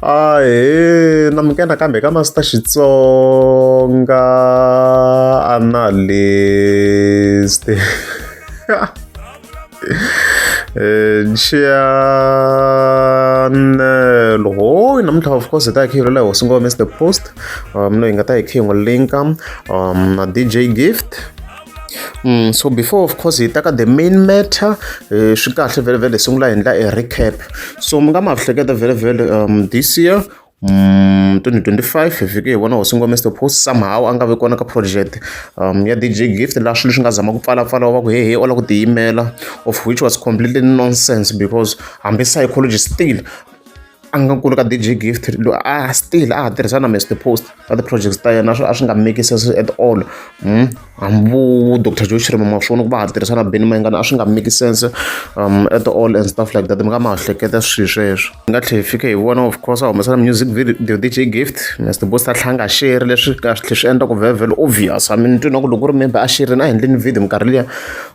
namukela kambe ka Master Xitsonga analyst. Nxiyanelo hoy namuntlha of course hi ta hi kha hi rhula hi hosi ngoma Mr Post no hi nga ta hi kha hi n'wi linka na DJ Gift. So before of course hi ta ka the main matter swi kahle vele vele hi sungula hi endla a recap. So mi nga ma hleketa vele vele this year 2025 hi fike hi vona hosi ngoma Mr Post somehow a nga vi kona ka project ya DJ Gift laha swilo swi nga zama ku pfalapfala wa ku he ola ku tiyimela, of which was completely nonsense because hambi psychology still a nga kula ka DJ Gift still a tirhisana na Mr Post ka ti-projects ta yena a swi nga make sense at all. Hambu Dr Joe Shirima ma swona ku va ha tirhisana Benny Mayengani a swi nga make sense at all and stuff like that. Mi nga ma hleketa swilo sweswo hi nga tlhela hi fika hi vona of course a humesa na music video DJ Gift Mr Post a tlhanga a share leswi ka swi tlhe swi endla ku very obvious. I mean twi na ku loko ri maybe a shirini a endleni video minkarhi liya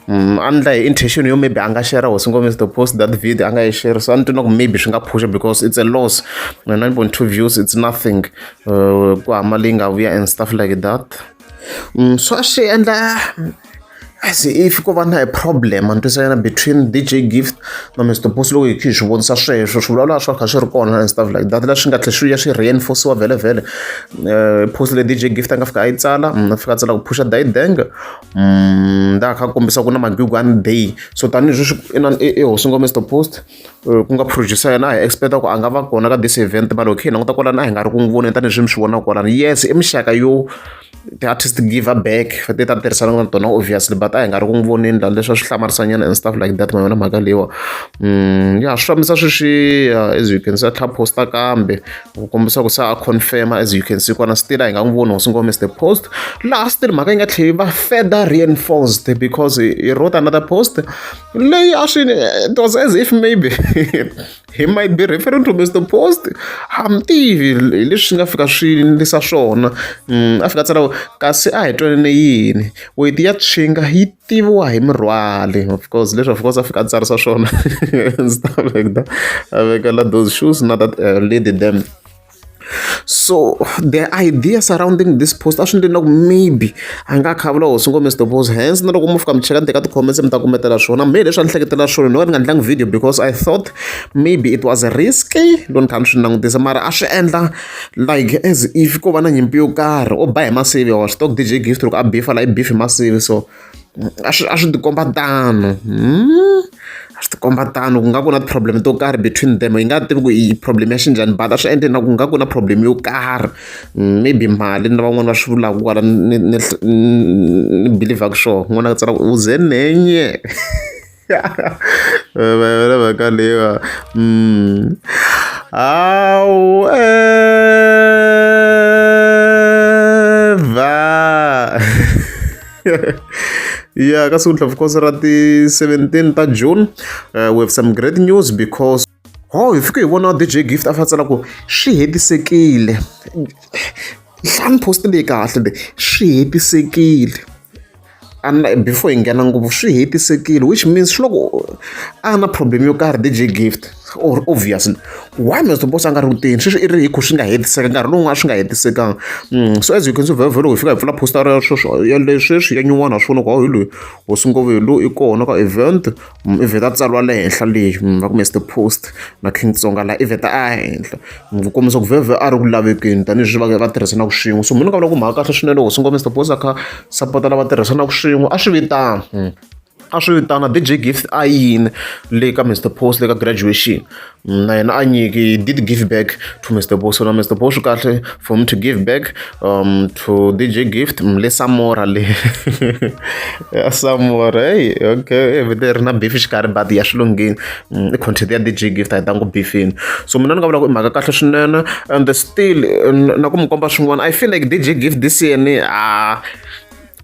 a ndla hi intention yo maybe a nga share hosi ngoma Mr Post that video a nga yi share, so a ni twi na ku maybe swi nga phusha because it's a loss. 9.2 views it's nothing ku hama leyi nga vuya and stuff like that. So a swi endla as if ko va na a problem antwisana between DJ Gift na Mr Post loko hi kha hi swi vonisa sweswo swi vulavula swa kha swi ri kona and stuff like that. La swi nga tlhe swi ya swi reinforciwa vele vele post le DJ Gift a nga fika a yi tsala a fika a tsala ku phusha dayideng nda kha kombisa ku na magwigu one day. So tanihileswi i hosi ngoma Mr Post ku nga producer yena a hi expecta ku a nga va kona ka this event but okay hi languta kwalani a hi nga ri ku n'wi voni tanihileswi mi swi vonaka kwalani. Yes i mixaka yo ti-artist give her back ti ta tirhisana na tona obviously but a hi nga ri ku n'wi voneni laha leswi a swi hlamarisanyana and stuff like that ma yona mhaka leyiwa. Ya swi fambisa sweswi as you can see a tlha posta kambe ku kombisa ku se a confirma as you can see kwana still a hi nga n'wi voni hosi ngoma Mr Post laha still mhaka yi nga tlhela yi va further reinforced because he wrote another post leyi a swi it was as if maybe he might be referring to Mr Post. Hamtivi hi leswi swi nga fika swi ndlisa swona a fika tsala kasi a hi twanane yini wait ya tshinga yi tiviwa hi mirhwale of course leswi of course a fika a tsarisa swona and stuff like that a vekela those shoes na that lady them. So the idea surrounding this post a swi endle na ku maybe a nga kha vula hosi ngoma Mr Post hence na loko mo fika mi cheka ni teka ti-comments mi ta kumetela swona me leswi a ni hleketela swona ni nga ni nga ndlangi video because I thought maybe it was risky loko ni kha ni swi langutisa mara a swi endla like as if ko va na nyimpi yo karhi o ba hi masivi wa swi tok DJ Gift loko a bifa la i beef hi masivi so a swi tikomba tano a swi tikomba tano ku nga ku na problem to karhi between them hi nga tivi ku i problem ya xinjhani but a swi endle na ku nga ku na problem yo karhi maybe mali na van'wana va swi vulaka kwala ni believe-aka sure n'wana a tsala ku uze nenye vaka leyiwa yeah ka siku of course ra ti 17 ta June we have some great news because hi fike hi vona DJ Gift a fatsela ku swi hetisekile nhlani post leyi kahle le swi hetisekile and before hi nghena ngopfu swi hetisekile which means loko a na problem yo karhi DJ Gift or obviously why Mr Post a nga ri ku teni sweswi i ri hi ku swi nga hetiseka nkarhi lowu nga swi nga hetisekanga. So as you can see vhele hi fika hi pfula poster ya leswi ya nyuwana swona ku hi loyi hosi ngoma hi loyi i kona ka event i vheta tsariwa le henhla leyi va ku Mr Post na King Tsonga la i vheta a henhla ku kombisa ku vhele a ri ku lavekeni tanihileswi va tirhisanaka swin'we. So mina ni nga vula ku mhaka kahle swinene hosi ngoma Mr Post a kha support lava tirhisanaka swin'we a swi vitana DJ Gift a yini le ka Mr Post le ka graduation na yena a nyiki did give back to Mr Post. So na Mr Post kahle for him to give back to DJ Gift le samora le samora hey okay there na beef xikarhi but ya swilungini i content ya DJ Gift a yi tangu beefini. So mina ni nga vula ku i mhaka kahle swinene and still na ku mi komba swin'wana I feel like DJ Gift this year ni a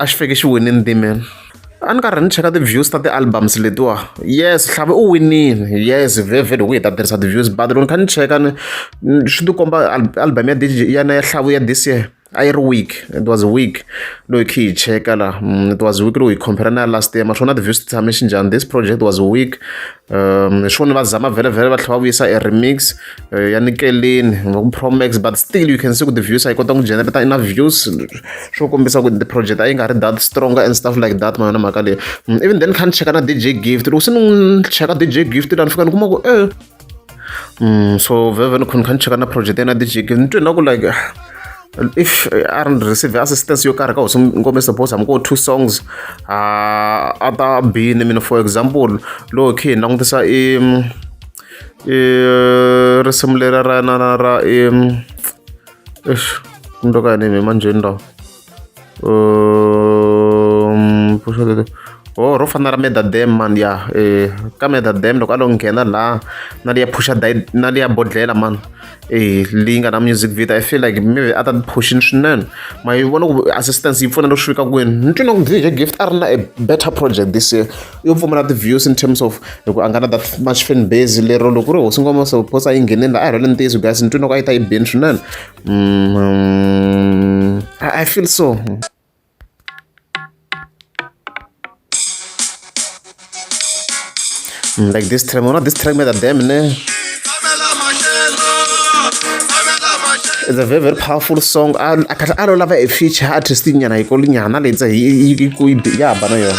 xi feke xi winini the man. A ni karhi ni cheka ti-views ta ti-albums letiwa yes Hlave u winile yes vhele ku hi ta tirhisa ti-views but loko ni kha ni cheka swi ti komba album ya DJ yana ya Hlave ya this year a yi ri weak, it was weak. Loyi khi hi cheka la, it was weak loko hi compare na last year maswona ti-views ti tshame xinjhani. This project was weak. Hi swona va zama vhele va tlhela va vuyisa a remix ya nikeleni va ku promax, but still you can see ku ti-views a yi kota ku generate enough views swo kombisa ku the project a yi nga ri that stronger and stuff like that mayona mhaka leyi. Even then kha ni cheka na DJ Gift, loko se ni cheka DJ Gift la ni fika ni kuma ku so vhele ni kha ni cheka na project ya na DJ Gift ni twe na ku like if I don't receive assistance yo karhi ka hosi ngoma suppose I'm go 2 songs a ta bini mina, for example loko khi hi langutisa risimu leri ra ndo ka yini manjeni lawa ro fana ra Meda Dam man ya ka Meda Dam loko a lo nghena laha na liya phusha na liya bodhlela man leyi nga na music video, I feel like maybe a ta pushini swinene ma yi vona ku assistance yi pfuna loko swi fika kwini. Ni twi na ku DJ Gift a ri na a better project this year yo pfumala ti-views in terms of loko a nga na that much fan base lero loko ri hosi ngoma suppose a yi ngheneni laha a hi rhwele ntiyiso guys, ni twi na ku a yi ta yi bini swinene. I feel so. Like this track, Meda Dam ne. It's a very, very powerful song. I don't love a feature artist in yana ikoli nyana let's say yeah bana yo.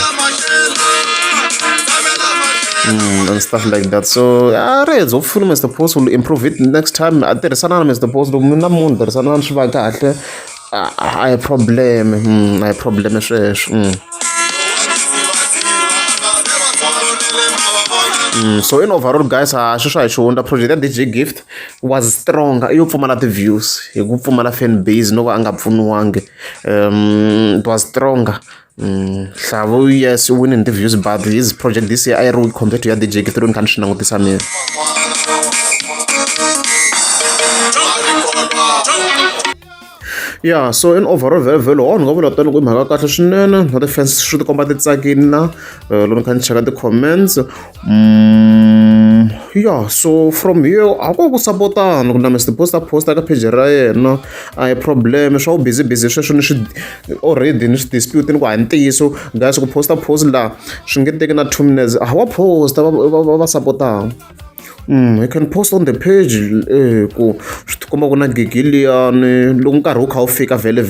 And stuff like that. So hopefully Mr. Post will improve it next time. There is another Mr. Post do mina mun there is another shvaga I problem so in overall guys shosha hi xihundla project ya DJ Gift was strong, yo pfumala ti-views hi ku pfumala fan base no va a nga pfuniwangi. It was stronger. Hlavo yes winning the views, but his project this year I ri compared to ya DJ Gift loni kha ni swi langutisa mina. Yeah, so in overall vhele ni nga vula tani ku i mhaka kahle swinene na ti-fans swi ti komba ti tsakini na loko ni kha ni cheka ti-comments. Yeah, so from here a ko ku sapotana ku na Mr. Posta ka page ra yena a hi problem swa ku busy sweswo ni swi already ni swi dispute ni ku a hi ntiyiso guys ku post la swi nge teki na 2 minutes a wa posta va sapotana. You can post on the page ku swi tikomba ku na gigi liyani loko nkarhi wu kha wu fika vhele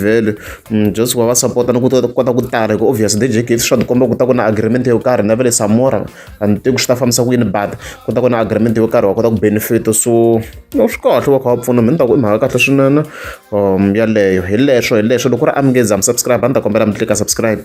just ku va support na ku kota ku tala ku obvious DJ Gift swa tikomba ku ta ku na agreement yo karhi na vele Samora a ni tivi ku swi ta fambisa ku yini, but ku ta ku na agreement yo karhi wa kota ku benefit, so swi kahle wa kha wa pfuna mina ni ta ku i mhaka kahle swinene yaleyo hi leswo loko ku ri a mi nge za mi subscribe a ni ta kombela mi click subscribe.